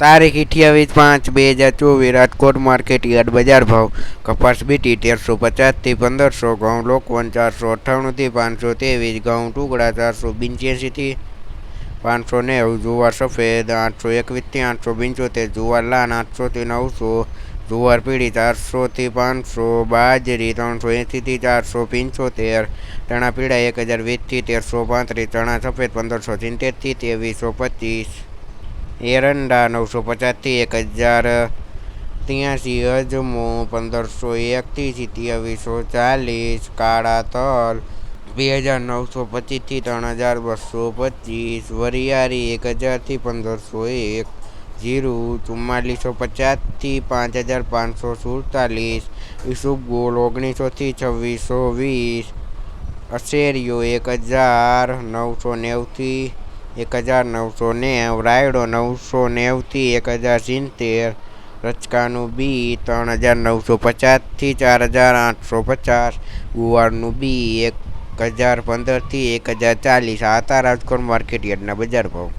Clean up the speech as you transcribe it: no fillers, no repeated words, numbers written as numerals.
તારીખ 28/5/2024 Rajkot market yard બજાર ભાવ કપાસ બીટી 1350 થી 1500, ઘઉં લોકવન 498 થી 523, ઘઉં ટુકડા 485 થી 590, જુવાર સફેદ 821 થી 875, જુવાર લાલ 800 થી 900, જુવાર પીળી 400 થી 500, બાજરી 380 થી 475, ચણા પીળા 1020 થી 1335, ચણા સફેદ 1570 થી 2325, એરંડા 950 થી 1083, અજમો 1501 થી 2740, કાળા તલ 2925 થી 3225, વરિયાળી 1000 થી 1501, જીરું 4450 થી 5547, ઈસબગુલ 1900 થી 2620, અશેરીયો 1990 થી 1990, રાયડો 990 થી 1070, રચકાનું બી 3950 થી 4850, ગુવારનું બી 1015 થી 1040. આ હતા રાજકોટ માર્કેટ યાર્ડના બજાર ભાવ.